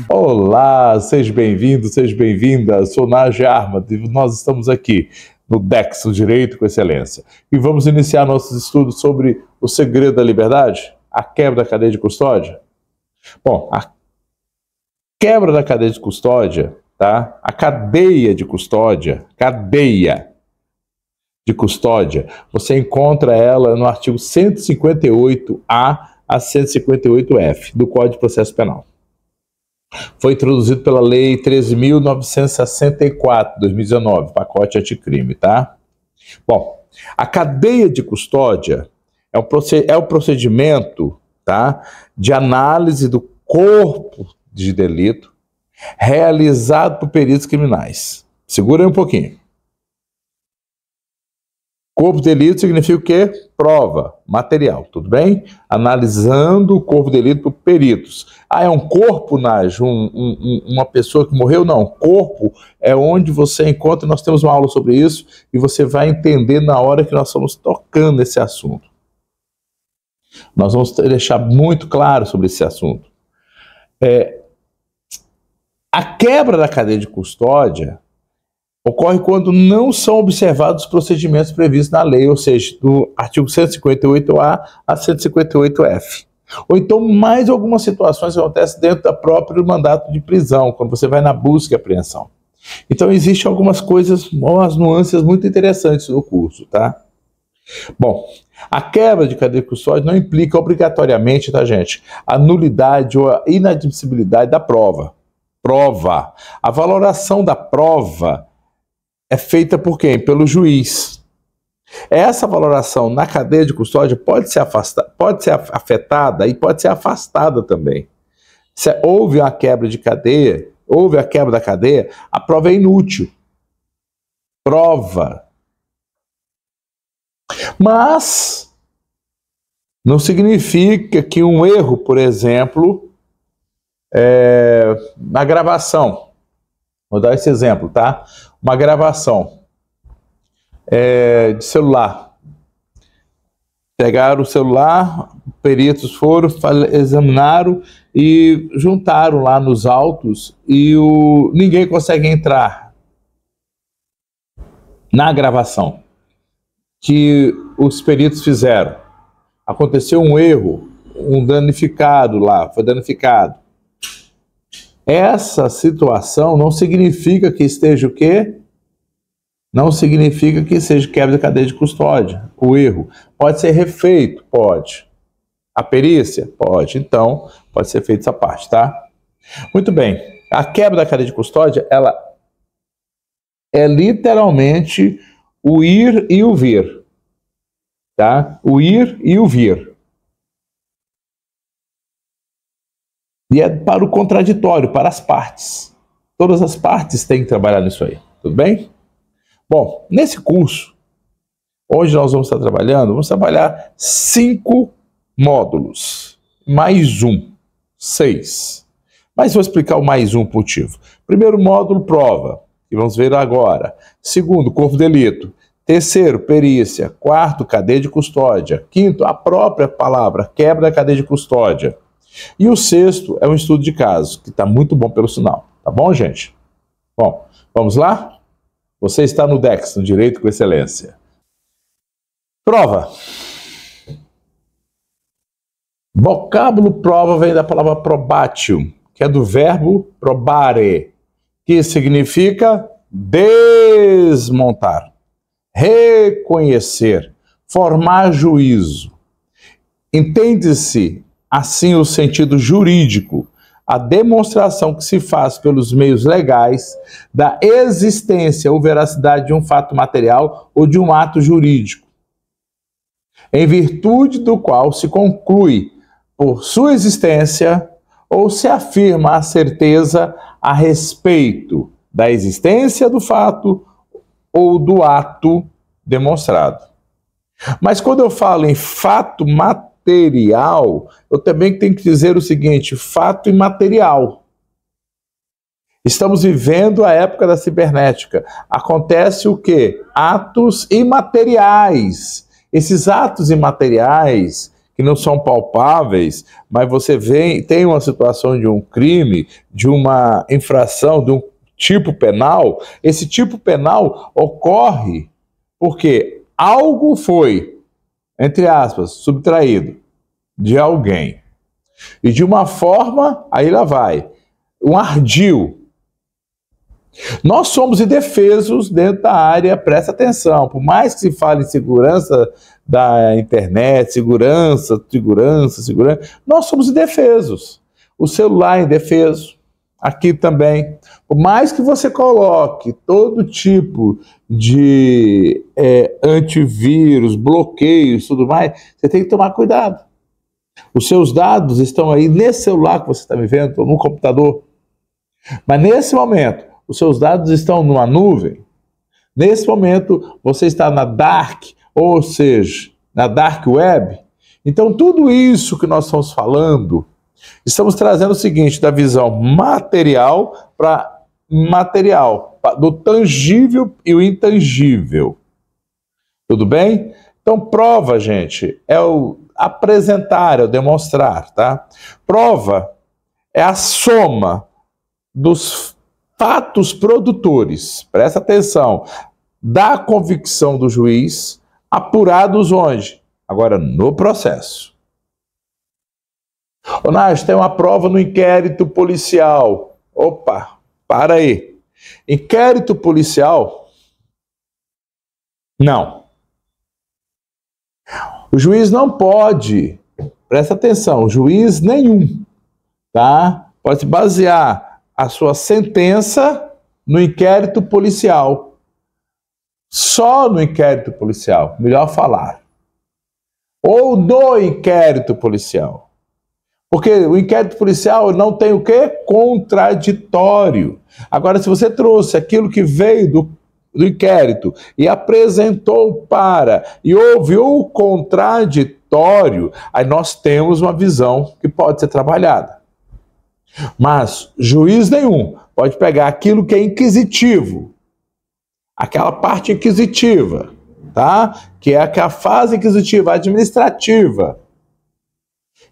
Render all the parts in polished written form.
Olá, seja bem-vindo, seja bem-vinda. Sou Nagy Armat e nós estamos aqui no DEX, o Direito com Excelência. E vamos iniciar nossos estudos sobre o segredo da liberdade, a quebra da cadeia de custódia. Bom, a quebra da cadeia de custódia, tá? A cadeia de custódia, você encontra ela no artigo 158A a 158F do Código de Processo Penal. Foi introduzido pela Lei 13.964, 2019, pacote anticrime, tá? Bom, a cadeia de custódia é o procedimento, tá, de análise do corpo de delito realizado por peritos criminais. Segura aí um pouquinho. Corpo de delito significa o quê? Prova, material, tudo bem? Analisando o corpo de delito por peritos. Ah, é um corpo, Nagy? Uma pessoa que morreu? Não, corpo é onde você encontra, nós temos uma aula sobre isso, e você vai entender na hora que nós estamos tocando esse assunto. Nós vamos deixar muito claro sobre esse assunto. A quebra da cadeia de custódia ocorre quando não são observados os procedimentos previstos na lei, ou seja, do artigo 158A a 158F. Ou então, mais algumas situações que acontecem dentro do próprio mandato de prisão, quando você vai na busca e apreensão. Então, existem algumas coisas, umas nuances muito interessantes no curso, tá? Bom, a quebra de cadeia de custódia não implica obrigatoriamente, tá, gente, a nulidade ou a inadmissibilidade da prova. A valoração da prova é feita por quem? Pelo juiz. Essa valoração na cadeia de custódia pode ser afetada e pode ser afastada também. Se houve a quebra de cadeia, houve a quebra da cadeia, a prova é inútil. Mas não significa que um erro, por exemplo, na gravação, vou dar esse exemplo, tá? Uma gravação de celular. Pegaram o celular, peritos foram, examinaram e juntaram lá nos autos e ninguém consegue entrar na gravação que os peritos fizeram. Aconteceu um erro, um danificado lá, foi danificado. Essa situação não significa que esteja o quê? Não significa que seja quebra de cadeia de custódia. O erro pode ser refeito? Pode. A perícia? Pode. Então, pode ser feita essa parte, tá? Muito bem. A quebra da cadeia de custódia, ela é literalmente o ir e o vir. Tá? O ir e o vir. E é para o contraditório, para as partes. Todas as partes têm que trabalhar nisso aí, tudo bem? Bom, nesse curso, hoje nós vamos estar trabalhando, vamos trabalhar 5 módulos, mais 6. Mas vou explicar o mais por motivo. Primeiro módulo, prova, que vamos ver agora. Segundo, corpo de delito. Terceiro, perícia. Quarto, cadeia de custódia. Quinto, a própria palavra, quebra da cadeia de custódia. E o sexto é um estudo de caso, que está muito bom pelo sinal. Tá bom, gente? Bom, vamos lá? Você está no DEX, no Direito com Excelência. Prova. Vocábulo prova vem da palavra probatio, que é do verbo probare, que significa desmontar, reconhecer, formar juízo. Entende-se assim o sentido jurídico, a demonstração que se faz pelos meios legais da existência ou veracidade de um fato material ou de um ato jurídico, em virtude do qual se conclui por sua existência ou se afirma a certeza a respeito da existência do fato ou do ato demonstrado. Mas quando eu falo em fato material, eu também tenho que dizer o seguinte: fato imaterial. Estamos vivendo a época da cibernética. Acontece o quê? Atos imateriais. Esses atos imateriais, que não são palpáveis, mas você tem uma situação de um crime, de uma infração, de um tipo penal, esse tipo penal ocorre porque algo foi, entre aspas, subtraído de alguém. E de uma forma, aí lá vai, um ardil. Nós somos indefesos dentro da área, presta atenção, por mais que se fale em segurança da internet, segurança, nós somos indefesos. O celular é indefeso, aqui também. Por mais que você coloque todo tipo de antivírus, bloqueios, tudo mais, você tem que tomar cuidado. Os seus dados estão aí nesse celular que você está me vendo, ou no computador. Mas nesse momento, os seus dados estão numa nuvem. Nesse momento, você está na dark, ou seja, na dark web. Então, tudo isso que nós estamos falando, estamos trazendo o seguinte, da visão material para material, do tangível e o intangível. Tudo bem? Então, prova, gente, é o apresentar, é o demonstrar, tá? Prova é a soma dos fatos produtores, presta atenção, da convicção do juiz, apurados onde? Agora, no processo. Ô, Nath, tem uma prova no inquérito policial. Opa, para aí. Inquérito policial? Não. O juiz não pode, presta atenção, juiz nenhum, tá? Pode se basear a sua sentença no inquérito policial. Só no inquérito policial, melhor falar. Ou do inquérito policial. Porque o inquérito policial não tem o quê? Contraditório. Agora, se você trouxe aquilo que veio do inquérito e apresentou e houve o contraditório, aí nós temos uma visão que pode ser trabalhada. Mas juiz nenhum pode pegar aquilo que é inquisitivo, aquela parte inquisitiva, tá? Que é a fase inquisitiva administrativa,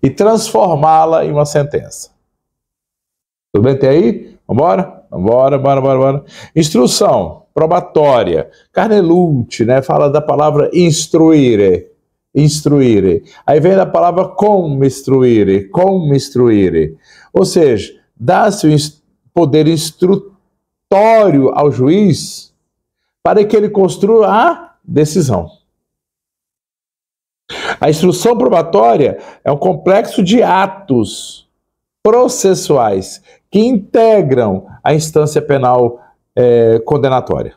e transformá-la em uma sentença. Tudo bem até aí? Vambora? Vambora. Instrução probatória. Carnelucci, né? Fala da palavra instruire. Aí vem da palavra cominstruire. Ou seja, dá-se o poder instrutório ao juiz para que ele construa a decisão. A instrução probatória é um complexo de atos processuais que integram a instância penal condenatória.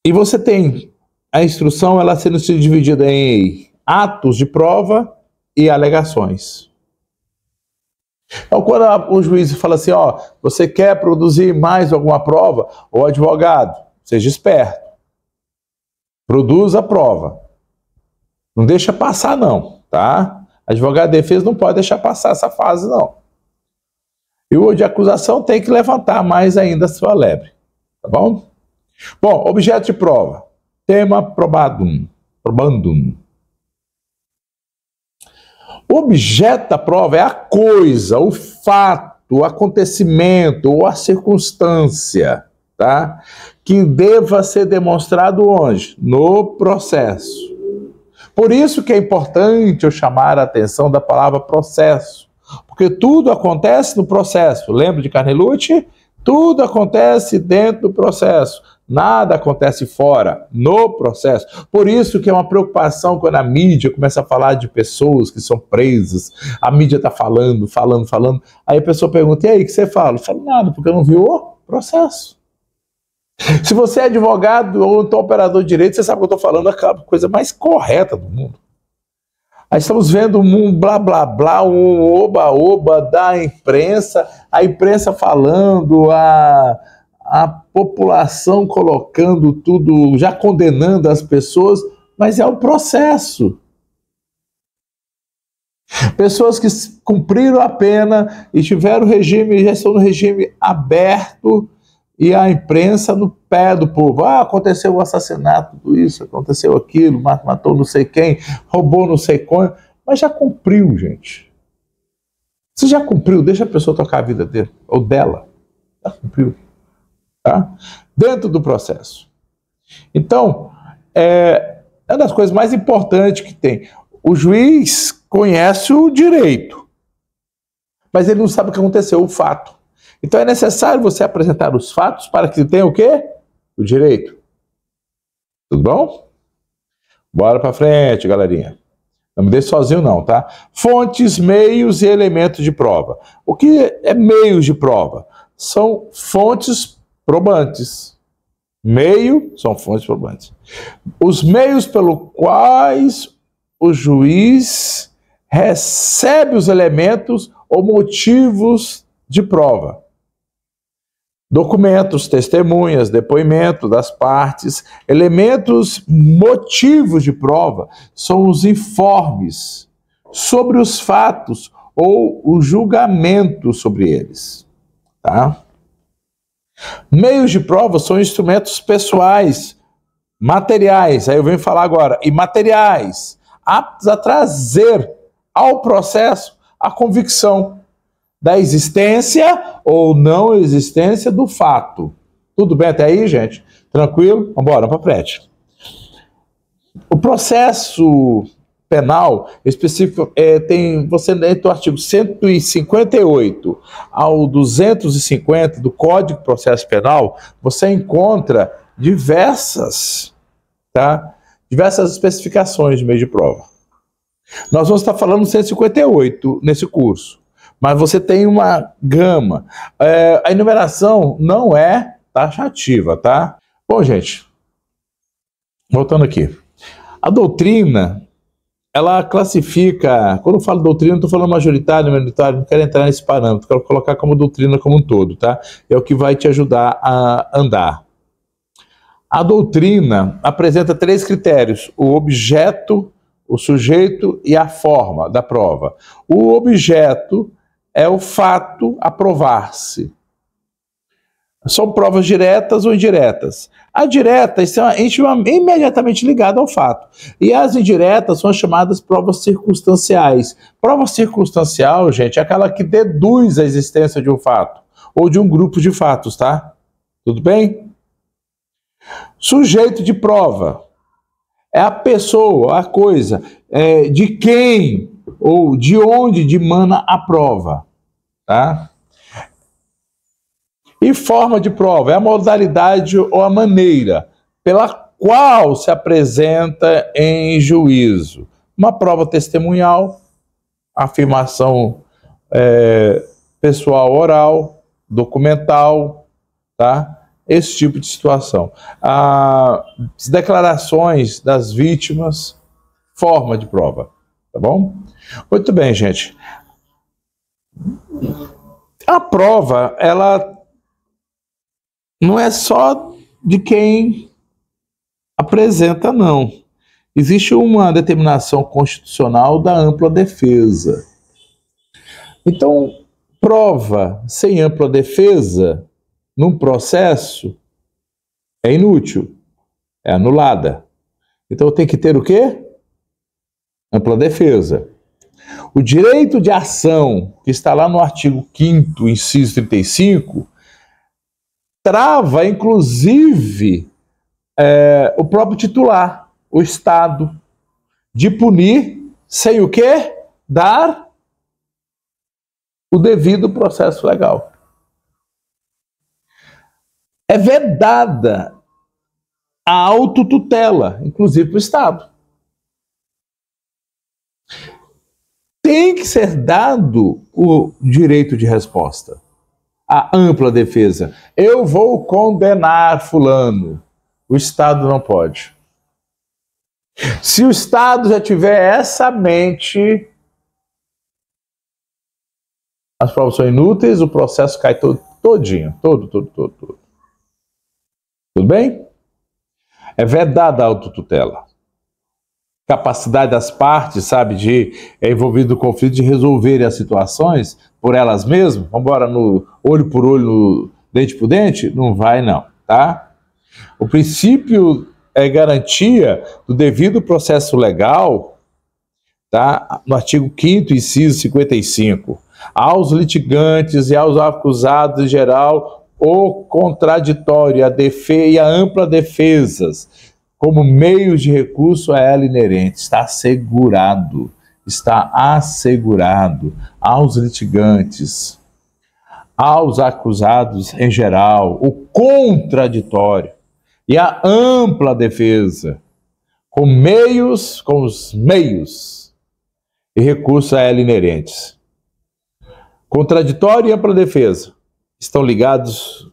E você tem a instrução, ela sendo dividida em atos de prova e alegações. Então, quando o juiz fala assim, ó, você quer produzir mais alguma prova? O advogado, seja esperto, produza a prova. Não deixa passar não, tá? Advogado de defesa não pode deixar passar essa fase não. E o de acusação tem que levantar mais ainda a sua lebre, tá bom? Bom, objeto de prova. Tema probandum. O objeto da prova é a coisa, o fato, o acontecimento ou a circunstância, tá? Que deva ser demonstrado onde? No processo. Por isso que é importante eu chamar a atenção da palavra processo, porque tudo acontece no processo. Lembra de Carnelucci? Tudo acontece dentro do processo. Nada acontece fora, no processo. Por isso que é uma preocupação quando a mídia começa a falar de pessoas que são presas. A mídia está falando. Aí a pessoa pergunta, e aí, o que você fala? Eu falo, nada, porque eu não vi o processo. Se você é advogado ou então operador de direito, você sabe o que eu estou falando, é a coisa mais correta do mundo. Aí estamos vendo um blá blá blá, um oba oba da imprensa, a imprensa falando, a população colocando tudo, já condenando as pessoas. mas é o processo. Pessoas que cumpriram a pena e tiveram regime, já estão no regime aberto, e a imprensa no pé do povo. Ah, aconteceu o assassinato, tudo isso, aconteceu aquilo, matou não sei quem, roubou não sei quanto, mas já cumpriu, gente. Você já cumpriu, deixa a pessoa tocar a vida dele, ou dela. Já cumpriu. Tá? Dentro do processo. Então, é uma das coisas mais importantes que tem. O juiz conhece o direito, mas ele não sabe o que aconteceu, o fato. Então é necessário você apresentar os fatos para que tenha o quê? O direito. Tudo bom? Bora para frente, galerinha. Não me deixe sozinho não, tá? Fontes, meios e elementos de prova. O que é meios de prova? São fontes probantes. Meio são fontes probantes. Os meios pelos quais o juiz recebe os elementos ou motivos de prova. Documentos, testemunhas, depoimento das partes, elementos, motivos de prova, são os informes sobre os fatos ou o julgamento sobre eles. Tá? Meios de prova são instrumentos pessoais, materiais, aí eu venho falar agora, imateriais, aptos a trazer ao processo a convicção da existência ou não existência do fato. Tudo bem até aí, gente? Tranquilo? Vamos embora, para frente. O processo penal específico tem, você entre o artigo 158 ao 250 do Código de Processo Penal, você encontra diversas especificações de meio de prova. Nós vamos estar falando 158 nesse curso. Mas você tem uma gama. A enumeração não é taxativa, tá? Bom, gente, voltando aqui. A doutrina, ela classifica... Quando eu falo doutrina, não estou falando majoritário, minoritário, não quero entrar nesse parâmetro, quero colocar como doutrina como um todo, tá? É o que vai te ajudar a andar. A doutrina apresenta 3 critérios: o objeto, o sujeito e a forma da prova. O objeto é o fato a provar-se. São provas diretas ou indiretas. A direta está imediatamente ligada ao fato. E as indiretas são as chamadas provas circunstanciais. Prova circunstancial, gente, é aquela que deduz a existência de um fato ou de um grupo de fatos, tá? Tudo bem? Sujeito de prova é a pessoa, a coisa, de quem ou de onde dimana a prova, tá? E forma de prova é a modalidade ou a maneira pela qual se apresenta em juízo. Uma prova testemunhal, afirmação pessoal oral, documental, tá? Esse tipo de situação. As declarações das vítimas, forma de prova, tá bom? Muito bem, gente. A prova, ela não é só de quem apresenta, não. Existe uma determinação constitucional da ampla defesa. Então, prova sem ampla defesa num processo é inútil, é anulada. Então tem que ter o quê? Ampla defesa. O direito de ação, que está lá no artigo 5º, inciso 35, trava, inclusive, o próprio titular, o Estado, de punir sem o quê? Dar o devido processo legal. É vedada a autotutela, inclusive para o Estado. Tem que ser dado o direito de resposta, a ampla defesa. Eu vou condenar fulano. O Estado não pode. Se o Estado já tiver essa mente, as provas são inúteis, o processo cai todinho. Todo. Tudo bem? É vedada a autotutela. capacidade das partes, sabe, de envolvido no conflito, de resolverem as situações por elas mesmas. Vamos embora no olho por olho, dente por dente? Não vai não, tá? O princípio é garantia do devido processo legal, tá? No artigo 5º, inciso 55. Aos litigantes e aos acusados em geral, o contraditório e a ampla defesas, como meios de recurso a ela inerente, está assegurado aos litigantes, aos acusados em geral, o contraditório e a ampla defesa, com os meios e recursos a ela inerentes. Contraditório e ampla defesa estão ligados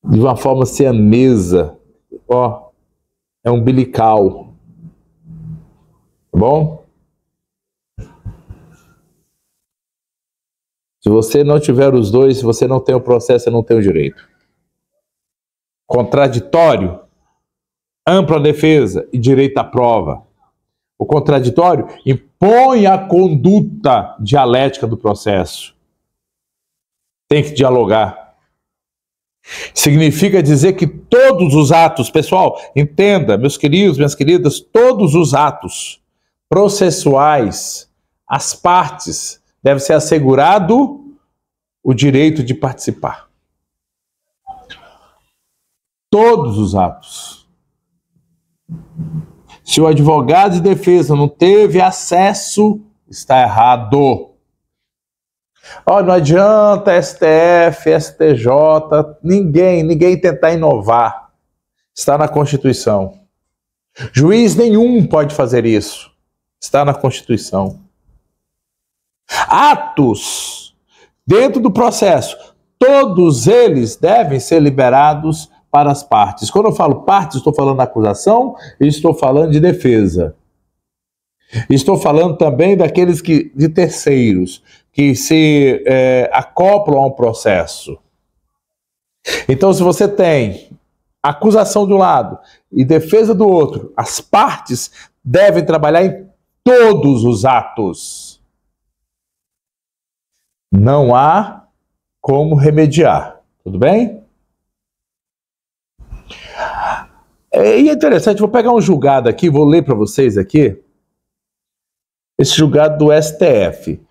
de uma forma siamesa, ó, é umbilical, tá bom? Se você não tiver os dois, se você não tem o processo, você não tem o direito. Contraditório, ampla defesa e direito à prova. O contraditório impõe a conduta dialética do processo. Tem que dialogar. Significa dizer que todos os atos, pessoal, entenda, meus queridos, minhas queridas, todos os atos processuais, as partes, deve ser assegurado o direito de participar. Todos os atos. Se o advogado de defesa não teve acesso, está errado. Não adianta STF, STJ, ninguém tentar inovar. Está na Constituição. Juiz nenhum pode fazer isso. Está na Constituição. Atos dentro do processo, todos eles devem ser liberados para as partes. Quando eu falo partes, estou falando da acusação e estou falando de defesa. Estou falando também daqueles de terceiros que se acoplam a um processo. Então, se você tem acusação de um lado e defesa do outro, as partes devem trabalhar em todos os atos. Não há como remediar. Tudo bem? E é interessante, vou pegar um julgado aqui, vou ler para vocês aqui. Esse julgado do STF.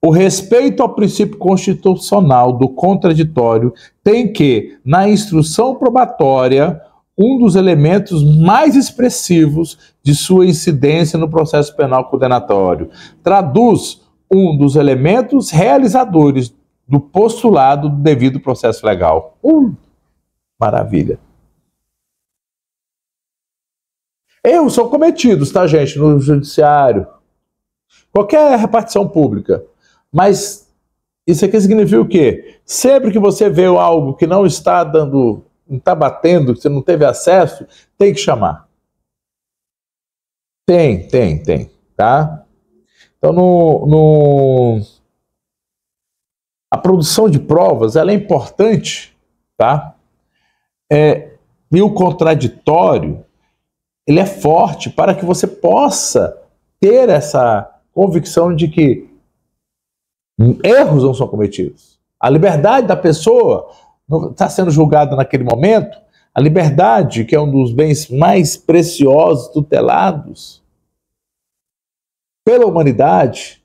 O respeito ao princípio constitucional do contraditório tem que, na instrução probatória, um dos elementos mais expressivos de sua incidência no processo penal condenatório. Traduz um dos elementos realizadores do postulado do devido processo legal. Maravilha. Erros são cometidos, tá, gente, no judiciário. Qualquer repartição pública. Mas isso aqui significa o quê? Sempre que você vê algo que não está dando, não está batendo, que você não teve acesso, tem que chamar. Tem, tá? Então, a produção de provas, ela é importante, tá? E o contraditório, ele é forte para que você possa ter essa convicção de que erros não são cometidos. A liberdade da pessoa não está sendo julgada naquele momento. A liberdade, que é um dos bens mais preciosos, tutelados pela humanidade,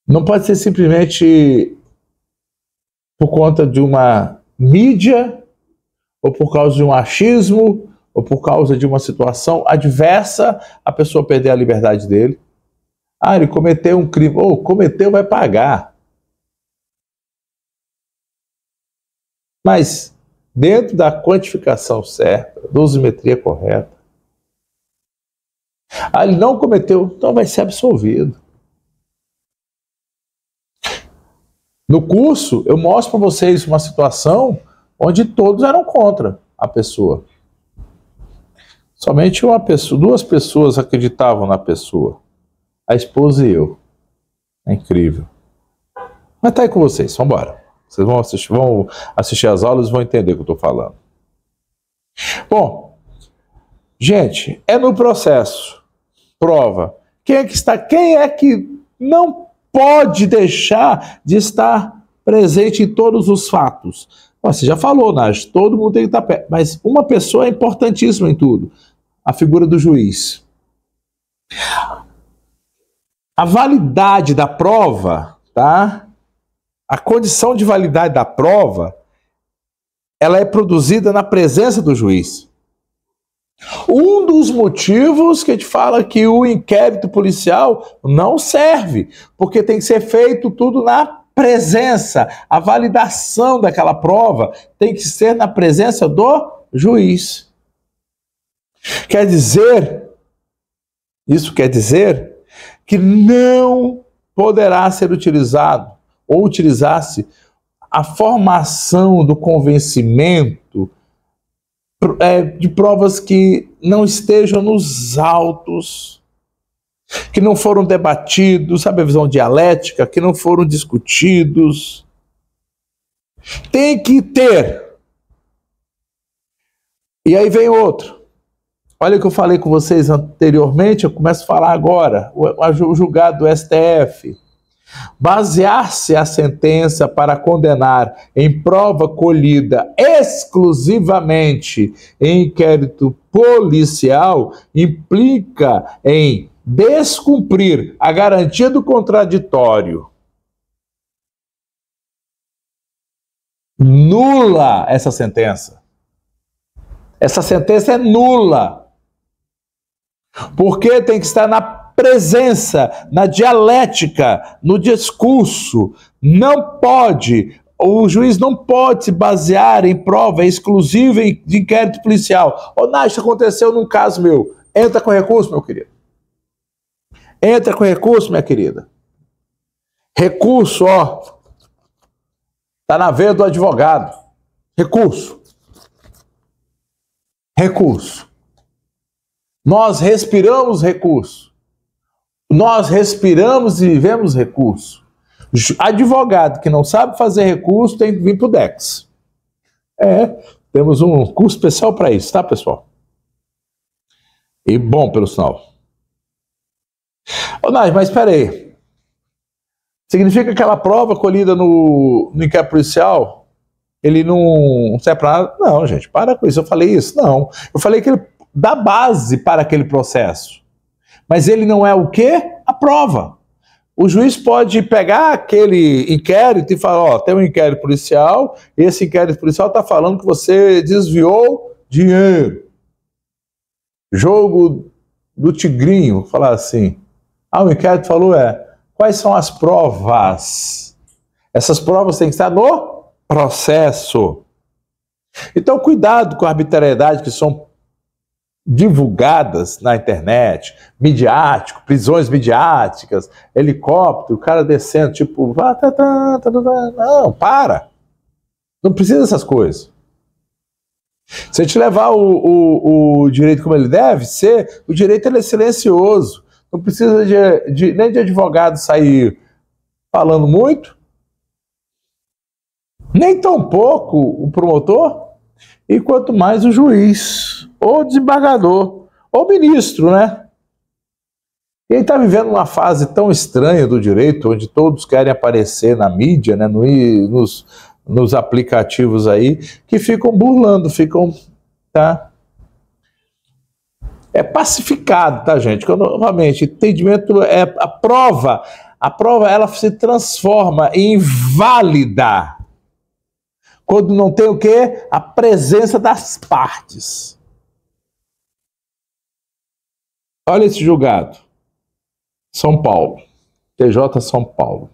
não pode ser simplesmente por conta de uma mídia, ou por causa de um achismo, ou por causa de uma situação adversa, a pessoa perder a liberdade dele. Ele cometeu um crime. Cometeu, vai pagar. Mas dentro da quantificação certa, dosimetria correta. Ele não cometeu, então vai ser absolvido. No curso, eu mostro para vocês uma situação onde todos eram contra a pessoa. Somente duas pessoas acreditavam na pessoa. A esposa e eu. É incrível. Mas tá aí com vocês, vamos embora. Vocês vão assistir as aulas e vão entender o que eu estou falando. Bom, Gente, é no processo. Prova. Quem é que não pode deixar de estar presente em todos os fatos? Você já falou, Nath, todo mundo tem que estar perto. Mas uma pessoa é importantíssima em tudo. A figura do juiz. A validade da prova, tá? A condição de validade da prova, ela é produzida na presença do juiz. Um dos motivos que a gente fala que o inquérito policial não serve, porque tem que ser feito tudo na presença. A validação daquela prova tem que ser na presença do juiz. Isso quer dizer que não poderá ser utilizado ou utilizar-se a formação do convencimento de provas que não estejam nos autos, que não foram debatidos, sabe a visão dialética, que não foram discutidos. Tem que ter. E aí vem outro. Olha o que eu falei com vocês anteriormente, eu começo a falar agora. O julgado do STF. Basear-se a sentença para condenar em prova colhida exclusivamente em inquérito policial implica em descumprir a garantia do contraditório. Nula essa sentença. Essa sentença é nula. Porque tem que estar na presença, na dialética, no discurso. Não pode, o juiz não pode se basear em prova exclusiva de inquérito policial. Ô, Nath, isso aconteceu num caso meu. Entra com recurso, meu querido. Entra com recurso, minha querida. Recurso, ó. Tá na veia do advogado. Recurso. Recurso. Nós respiramos recurso. Nós respiramos e vivemos recurso. Advogado que não sabe fazer recurso tem que vir para o DEX. Temos um curso especial para isso, tá, pessoal? E bom, pelo sinal. Ô, Nath, mas espera aí. Significa que aquela prova colhida no inquérito policial, ele não serve para nada? Não, gente, para com isso. Eu falei isso? Não. Eu falei que ele dá base para aquele processo. Mas ele não é o quê? A prova. O juiz pode pegar aquele inquérito e falar, ó, tem um inquérito policial, esse inquérito policial está falando que você desviou dinheiro. Jogo do tigrinho, falar assim. O inquérito falou quais são as provas? Essas provas têm que estar no processo. Então, cuidado com a arbitrariedade que são divulgadas na internet, midiático, prisões midiáticas, helicóptero, o cara descendo, tipo, não, para. Não precisa dessas coisas. Se a gente levar o direito como ele deve ser, o direito ele é silencioso. Não precisa nem de advogado sair falando muito, nem tão pouco o promotor, e quanto mais o juiz, ou desembargador, ou ministro, né? E ele está vivendo uma fase tão estranha do direito, onde todos querem aparecer na mídia, né, nos aplicativos aí, que ficam burlando, tá? É pacificado, tá, gente? Novamente, entendimento é a prova ela se transforma em válida quando não tem o quê? A presença das partes. Olha esse julgado. São Paulo. TJ São Paulo.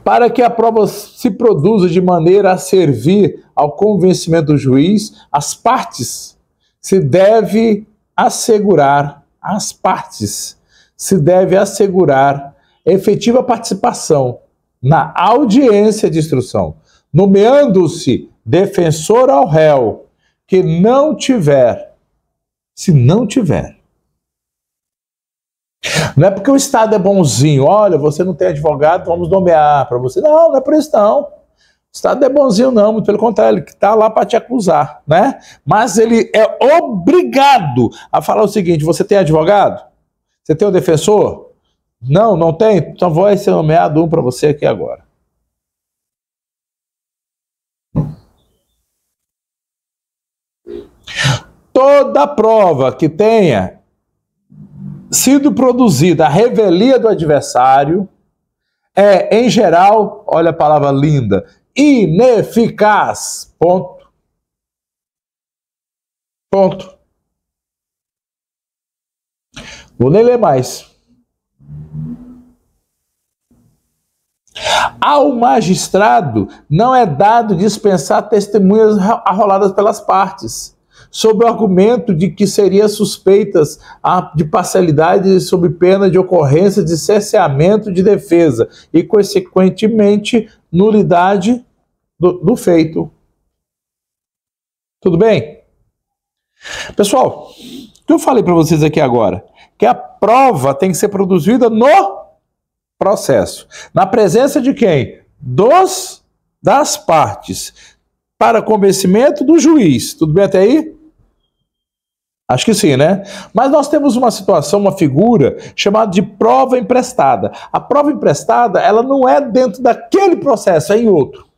Para que a prova se produza de maneira a servir ao convencimento do juiz, as partes se deve assegurar efetiva participação na audiência de instrução, nomeando-se defensor ao réu que se não tiver. Não é porque o Estado é bonzinho, olha, você não tem advogado, vamos nomear para você. Não, não é por isso não. Estado não é bonzinho não, muito pelo contrário, ele está lá para te acusar, né? Mas ele é obrigado a falar o seguinte: você tem advogado? Você tem um defensor? Não, não tem? Então vou ser nomeado um para você aqui agora. Toda prova que tenha sido produzida a revelia do adversário é, em geral, olha a palavra linda, ineficaz. Ponto. Ponto. Vou nem ler mais. Ao magistrado não é dado dispensar testemunhas arroladas pelas partes, sob o argumento de que seriam suspeitas de parcialidade sob pena de ocorrência de cerceamento de defesa e, consequentemente, nulidade do feito. Tudo bem? Pessoal, o que eu falei para vocês aqui agora? Que a prova tem que ser produzida no processo. Na presença de quem? Das partes. Para convencimento do juiz. Tudo bem até aí? Acho que sim, né? Mas nós temos uma situação, uma figura chamada de prova emprestada. A prova emprestada, ela não é dentro daquele processo, é em outro.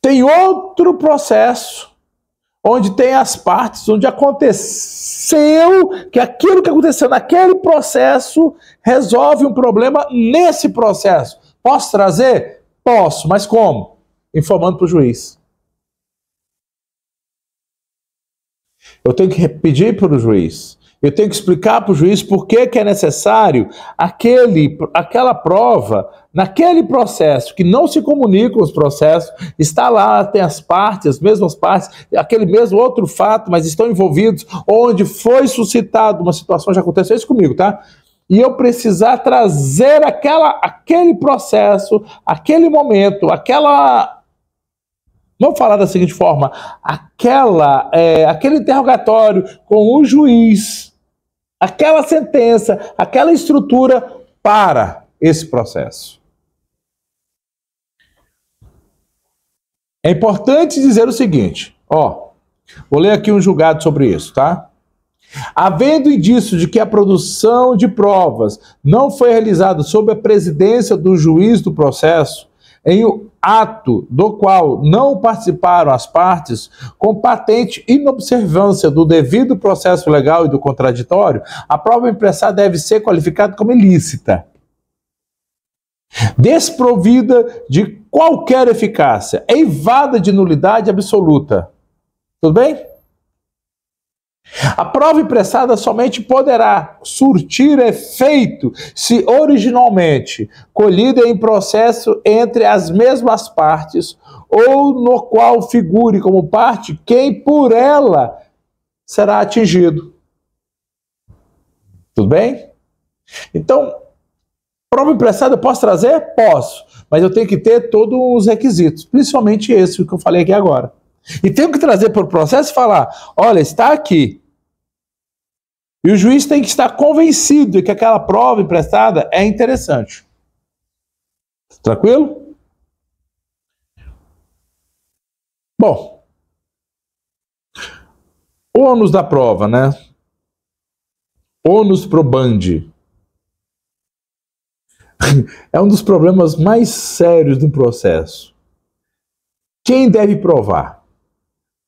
Tem outro processo onde tem as partes, onde aconteceu, que aquilo que aconteceu naquele processo resolve um problema nesse processo. Posso trazer? Posso, mas como? Informando para o juiz. Eu tenho que pedir para o juiz. Eu tenho que explicar para o juiz por que é necessário aquela prova naquele processo, que não se comunicam os processos, está lá, tem as partes, as mesmas partes, aquele mesmo outro fato, mas estão envolvidos, onde foi suscitado uma situação, já aconteceu isso comigo, tá? E eu precisar trazer aquele processo, aquele momento, vamos falar da seguinte forma, aquele interrogatório com o juiz, aquela sentença, aquela estrutura para esse processo. É importante dizer o seguinte, vou ler aqui um julgado sobre isso, tá? Havendo indício de que a produção de provas não foi realizada sob a presidência do juiz do processo, em ato do qual não participaram as partes, com patente inobservância do devido processo legal e do contraditório, a prova empressada deve ser qualificada como ilícita, desprovida de qualquer eficácia, eivada de nulidade absoluta. Tudo bem? A prova empressada somente poderá surtir efeito se originalmente colhida em processo entre as mesmas partes ou no qual figure como parte quem por ela será atingido. Tudo bem? Então, prova empressada eu posso trazer? Posso, mas eu tenho que ter todos os requisitos, principalmente esse que eu falei aqui agora. E tenho que trazer para o processo e falar, olha, está aqui. E o juiz tem que estar convencido de que aquela prova emprestada é interessante. Tranquilo? Bom, o ônus da prova, né? Ônus probandi. É um dos problemas mais sérios do processo. Quem deve provar?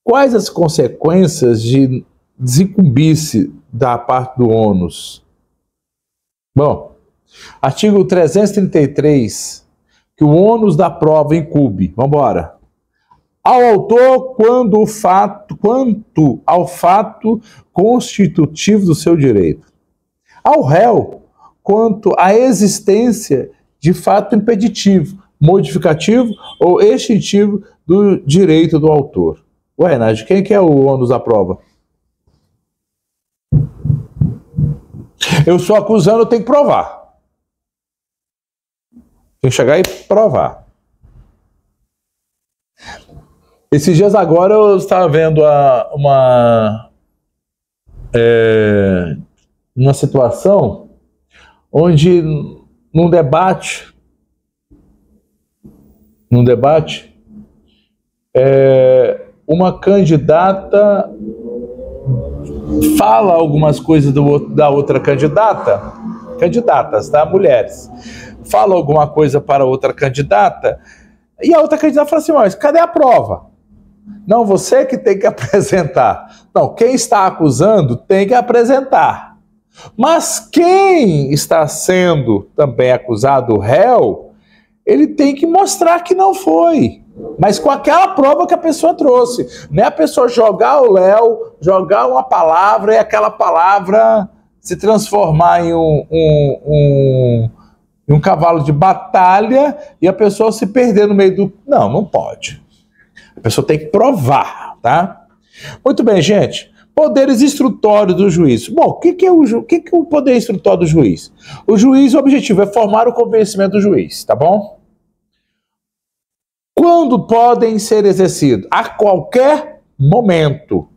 Quais as consequências de desincumbir-se da parte do ônus? Bom, artigo 333, que o ônus da prova incumbe. Vamos embora. Ao autor quanto ao fato constitutivo do seu direito. Ao réu quanto à existência de fato impeditivo, modificativo ou extintivo do direito do autor. Ué, Nádia, quem que é o ônus da prova? Eu sou acusando, eu tenho que provar. Tem que chegar e provar. Esses dias agora eu estava vendo uma situação onde, num debate, num debate, uma candidata fala algumas coisas da outra candidatas, tá? Mulheres. Fala alguma coisa para outra candidata, e a outra candidata fala assim, mas cadê a prova? Não, você que tem que apresentar. Não, quem está acusando tem que apresentar. Mas quem está sendo também acusado, o réu, ele tem que mostrar que não foi. Mas com aquela prova que a pessoa trouxe. Não é a pessoa jogar o léu, jogar uma palavra e aquela palavra se transformar em um cavalo de batalha e a pessoa se perder no meio do... Não, não pode. A pessoa tem que provar, tá? Muito bem, gente. Poderes instrutórios do juiz. Bom, o que é o poder instrutório do juiz? O juiz, o objetivo é formar o convencimento do juiz, tá bom? Quando podem ser exercidos? A qualquer momento.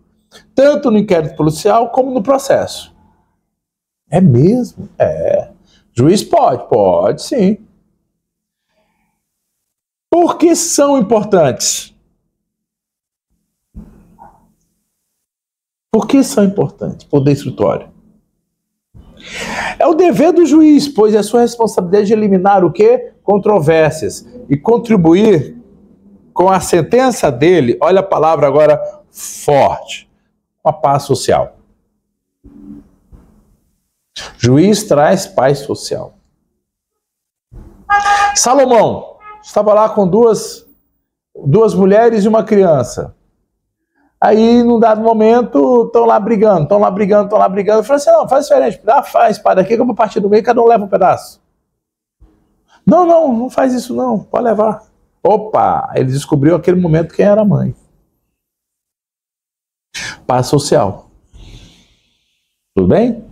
Tanto no inquérito policial como no processo. É mesmo? É. Juiz pode sim. Por que são importantes? Por que são importantes? Poder instrutório. É o dever do juiz, pois é a sua responsabilidade de eliminar o quê? Controvérsias e contribuir com a sentença dele, olha a palavra agora forte, com a paz social. Juiz traz paz social. Salomão estava lá com duas mulheres e uma criança. Aí, num dado momento, estão lá brigando. Eu falei assim, não, faz diferente, dá a espada aqui que eu vou partir do meio e cada um leva um pedaço. Não faz isso não, pode levar. Opa, ele descobriu aquele momento quem era a mãe. Paz social. Tudo bem?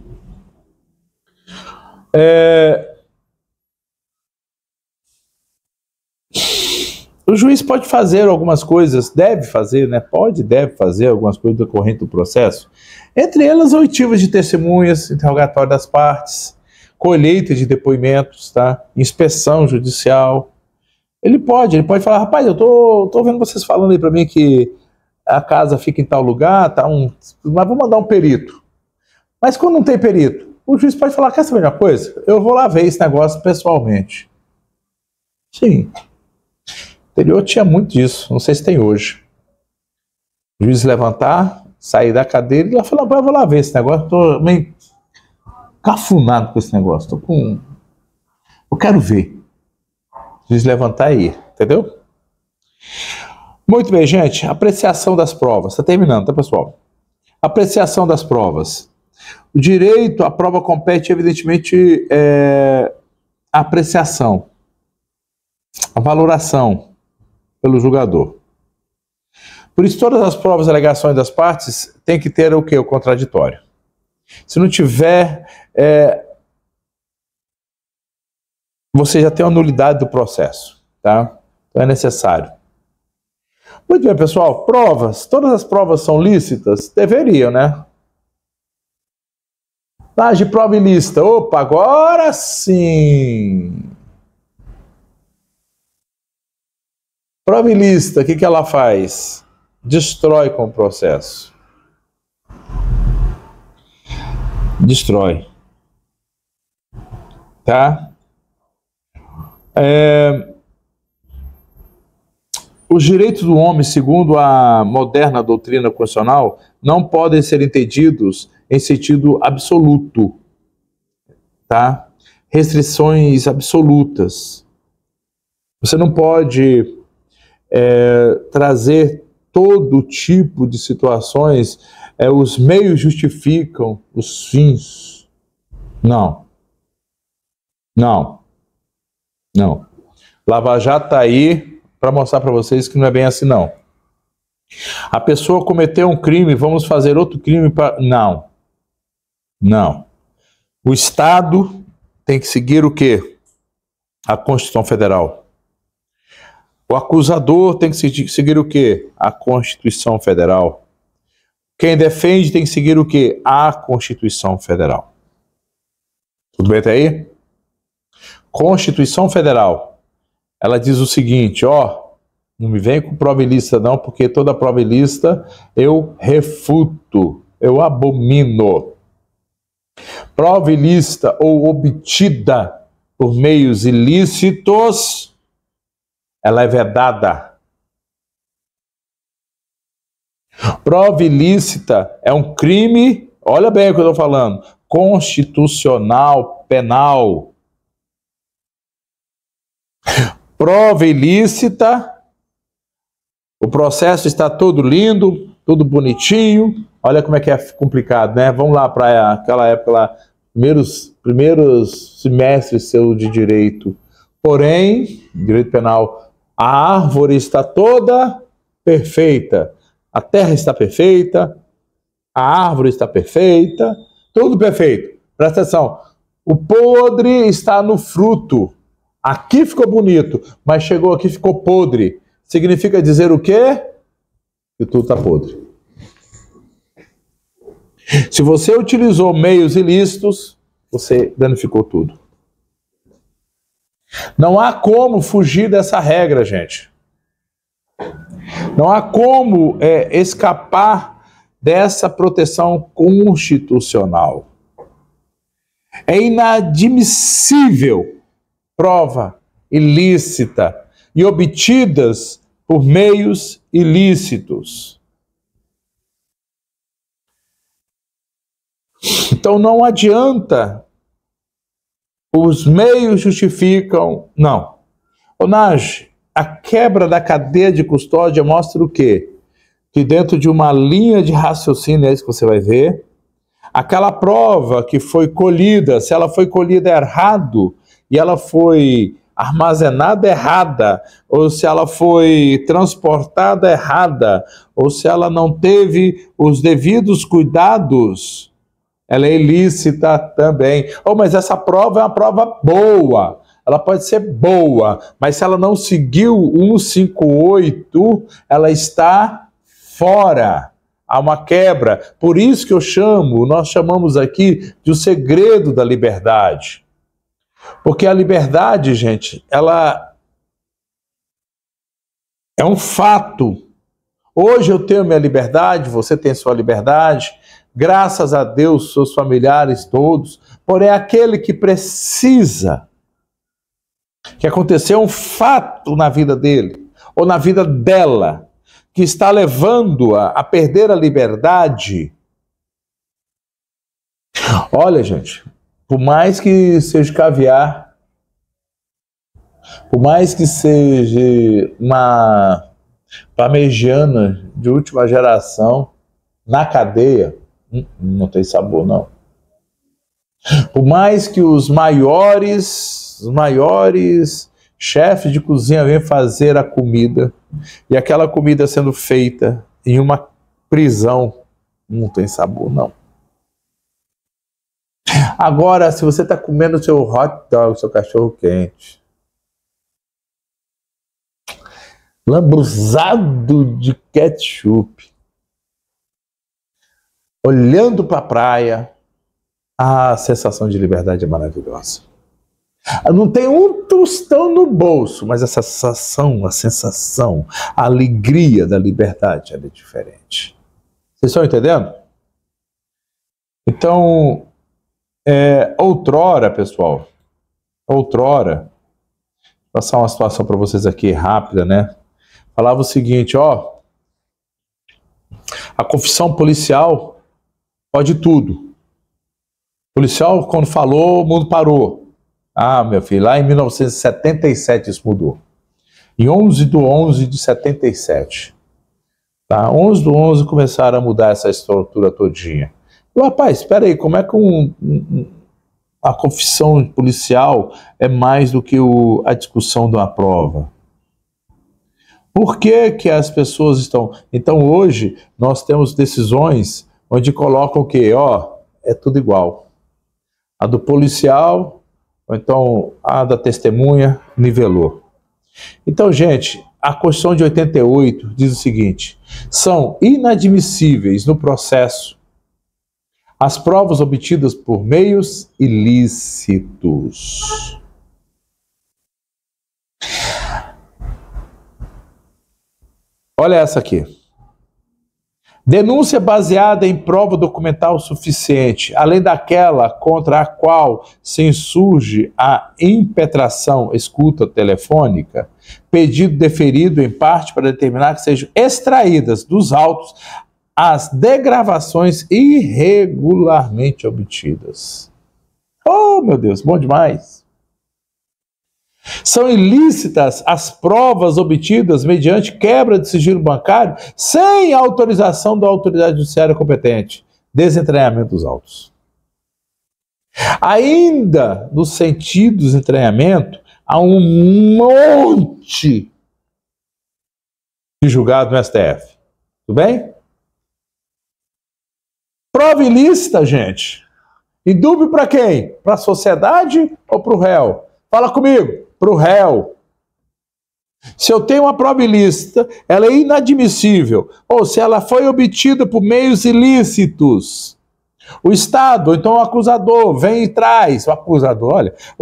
O juiz pode fazer algumas coisas, deve fazer, né? Deve fazer algumas coisas decorrentes do processo. Entre elas, oitivas de testemunhas, interrogatório das partes, colheita de depoimentos, tá? Inspeção judicial. Ele pode falar, rapaz, eu tô vendo vocês falando aí pra mim que a casa fica em tal lugar, tá mas vou mandar um perito. Mas quando não tem perito, o juiz pode falar, quer saber de uma coisa? Eu vou lá ver esse negócio pessoalmente. Sim. No interior tinha muito disso, não sei se tem hoje. O juiz levantar, sair da cadeira e falar, eu vou lá ver esse negócio, tô meio cafunado com esse negócio, eu quero ver. O juiz levantar e ir, entendeu? Muito bem, gente, apreciação das provas, tá terminando, tá, pessoal? Apreciação das provas. O direito, a prova compete, evidentemente, a apreciação, a valoração pelo julgador. Por isso, todas as provas e alegações das partes tem que ter o quê? O contraditório. Se não tiver, você já tem a nulidade do processo, tá? Então é necessário. Muito bem, pessoal. Provas. Todas as provas são lícitas? Deveriam, né? De prova ilícita. Opa, agora sim! Prova ilícita, o que ela faz? Destrói com o processo. Destrói. Tá? Os direitos do homem, segundo a moderna doutrina constitucional, não podem ser entendidos em sentido absoluto. Tá? Restrições absolutas. Você não pode trazer todo tipo de situações, os meios justificam os fins. Não. Lava Jato está aí para mostrar para vocês que não é bem assim, não. A pessoa cometeu um crime, vamos fazer outro crime para... Não. O Estado tem que seguir o quê? A Constituição Federal. O acusador tem que seguir o quê? A Constituição Federal. Quem defende tem que seguir o quê? A Constituição Federal. Tudo bem até aí? Constituição Federal. ela diz o seguinte, ó, não me vem com prova ilícita não, porque toda prova ilícita eu refuto, eu abomino. Prova ilícita ou obtida por meios ilícitos, ela é vedada. Prova ilícita é um crime, olha bem o que eu estou falando, constitucional, penal. Prova ilícita, o processo está todo lindo, tudo bonitinho. Olha como é que é complicado, né? Vamos lá para aquela época lá, primeiros semestres seu de direito. Porém, direito penal, a árvore está toda perfeita, a terra está perfeita, a árvore está perfeita, tudo perfeito. Presta atenção, o podre está no fruto. Aqui ficou bonito, mas chegou aqui e ficou podre. Significa dizer o quê? Que tudo está podre. Se você utilizou meios ilícitos, você danificou tudo. Não há como fugir dessa regra, gente. Não há como escapar dessa proteção constitucional. É inadmissível prova ilícita e obtidas por meios ilícitos. Então não adianta, os meios justificam, não. Onage, a quebra da cadeia de custódia mostra o quê? Que dentro de uma linha de raciocínio, é isso que você vai ver, aquela prova que foi colhida, se ela foi colhida errado e ela foi armazenada errada, ou se ela foi transportada errada, ou se ela não teve os devidos cuidados, ela é ilícita também. Oh, mas essa prova é uma prova boa. Ela pode ser boa, mas se ela não seguiu 158, ela está fora. Há uma quebra. Por isso que nós chamamos aqui de o segredo da liberdade. Porque a liberdade, gente, ela é um fato. Hoje eu tenho minha liberdade, você tem sua liberdade, graças a Deus, seus familiares todos, porém aquele que precisa que aconteceu um fato na vida dele, ou na vida dela, que está levando-a a perder a liberdade. Olha, gente, por mais que seja caviar, por mais que seja uma parmegiana de última geração, na cadeia, não tem sabor, não. Por mais que os maiores chefes de cozinha venham fazer a comida, e aquela comida sendo feita em uma prisão, não tem sabor, não. Agora, se você está comendo seu hot dog, seu cachorro quente, lambuzado de ketchup, olhando para a praia, a sensação de liberdade é maravilhosa. Não tem um tostão no bolso, mas a sensação, a alegria da liberdade, ela é diferente. Vocês estão entendendo? Então, outrora, pessoal, vou passar uma situação para vocês aqui rápida, né? Falava o seguinte, ó, a confissão policial pode tudo. O policial, quando falou, o mundo parou. Ah, meu filho, lá em 1977 isso mudou. Em 11/11/77. Tá? 11/11 começaram a mudar essa estrutura todinha. E, rapaz, espera aí, como é que a confissão policial é mais do que a discussão de uma prova? Por que que as pessoas estão... Então, hoje, nós temos decisões onde colocam o quê? Ó, é tudo igual. A do policial... ou então a da testemunha, nivelou. Então, gente, a Constituição de 88 diz o seguinte: são inadmissíveis no processo as provas obtidas por meios ilícitos. Olha essa aqui. Denúncia baseada em prova documental suficiente, além daquela contra a qual se insurge a impetração, escuta telefônica, pedido deferido em parte para determinar que sejam extraídas dos autos as degravações irregularmente obtidas. Oh, meu Deus, bom demais! São ilícitas as provas obtidas mediante quebra de sigilo bancário sem autorização da autoridade judiciária competente. Desentranhamento dos autos. Ainda no sentido do desentranhamento, há um monte de julgado no STF. Tudo bem? Prova ilícita, gente. Indúbio para quem? Para a sociedade ou para o réu? Fala comigo. Para o réu. Se eu tenho uma prova ilícita, ela é inadmissível, ou se ela foi obtida por meios ilícitos, o Estado, ou então o acusador, vem e traz, o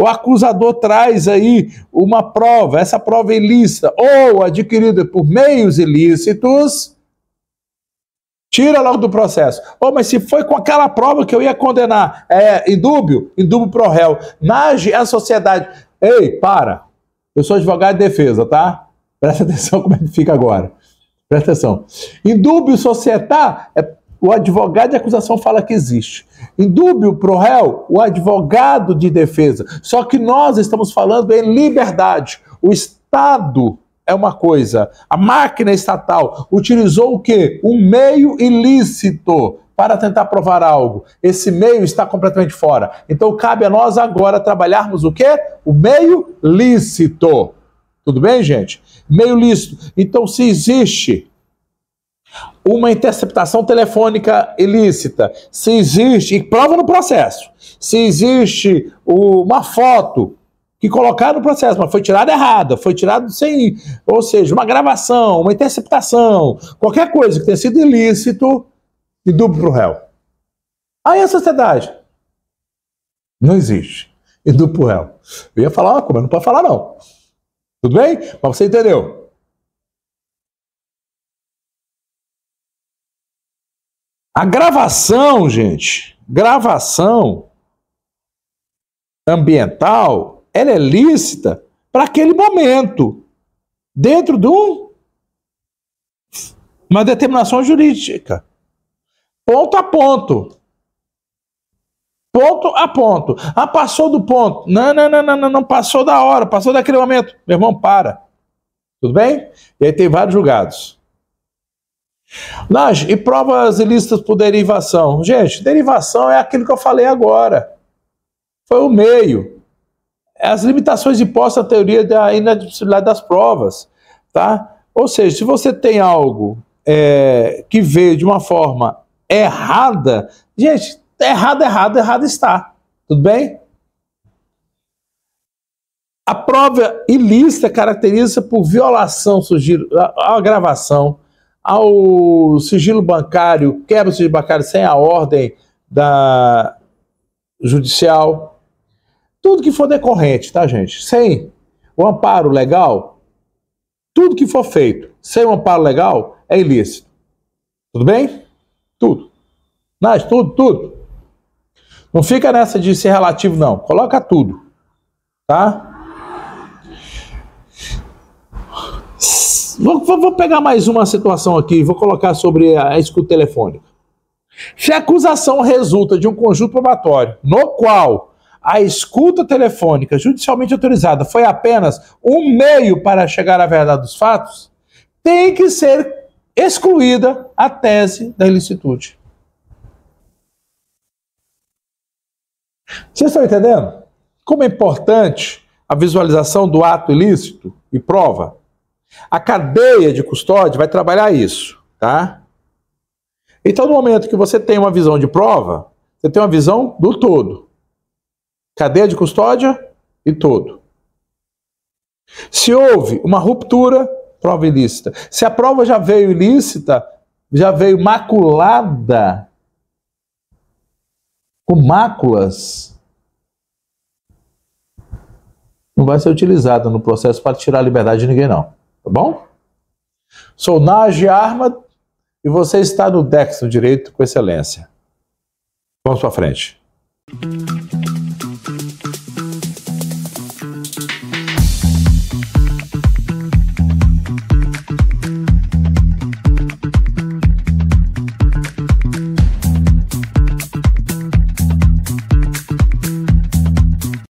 acusador traz aí uma prova, essa prova é ilícita, ou adquirida por meios ilícitos, tira logo do processo. Mas se foi com aquela prova que eu ia condenar, indúbio pro réu, nage a sociedade. Ei, para! Eu sou advogado de defesa, tá? Presta atenção como é que fica agora. Presta atenção. Indúbio societar, o advogado de acusação fala que existe. Indúbio pro réu, o advogado de defesa. Só que nós estamos falando em liberdade. O Estado é uma coisa. A máquina estatal utilizou o quê? Um meio ilícito para tentar provar algo. Esse meio está completamente fora. Então cabe a nós agora trabalharmos o quê? O meio lícito. Tudo bem, gente? Meio lícito. Então, se existe uma interceptação telefônica ilícita, se existe, e prova no processo, se existe uma foto que colocaram no processo, mas foi tirada errada, foi tirado sem, ou seja, uma gravação, uma interceptação, qualquer coisa que tenha sido ilícito, indúbio para o réu. Aí a sociedade não existe. Indúbio para o réu. Eu ia falar uma coisa, mas não pode falar não. Tudo bem? Mas você entendeu. A gravação, gente, gravação ambiental, ela é lícita para aquele momento, dentro de uma determinação jurídica. Ponto a ponto. Ponto a ponto. Passou do ponto. Não passou da hora, passou daquele momento. Meu irmão, para. Tudo bem? E aí tem vários julgados. E provas ilícitas por derivação. Gente, derivação é aquilo que eu falei agora. Foi o meio. As limitações impostas na teoria da inadmissibilidade das provas. Tá? Ou seja, se você tem algo que veio de uma forma errada, gente, errado está. Tudo bem? A prova ilícita caracteriza por violação, a gravação, ao sigilo bancário, quebra o sigilo bancário sem a ordem da judicial. Tudo que for decorrente, tá, gente? Sem o amparo legal, tudo que for feito sem o amparo legal é ilícito. Tudo bem? Tudo. Tudo. Não fica nessa de ser relativo, não. Coloca tudo. Tá? Vou pegar mais uma situação aqui. Vou colocar sobre a escuta telefônica. Se a acusação resulta de um conjunto probatório no qual a escuta telefônica judicialmente autorizada foi apenas um meio para chegar à verdade dos fatos, tem que ser excluída a tese da ilicitude. Vocês estão entendendo? Como é importante a visualização do ato ilícito e prova? A cadeia de custódia vai trabalhar isso, tá? Então, no momento que você tem uma visão de prova, você tem uma visão do todo. Cadeia de custódia e todo. Se houve uma ruptura, prova ilícita. Se a prova já veio ilícita, já veio maculada, com máculas, não vai ser utilizada no processo para tirar a liberdade de ninguém, não. Tá bom? Sou Nagy Arma e você está no Dex, no Direito com Excelência. Vamos para frente.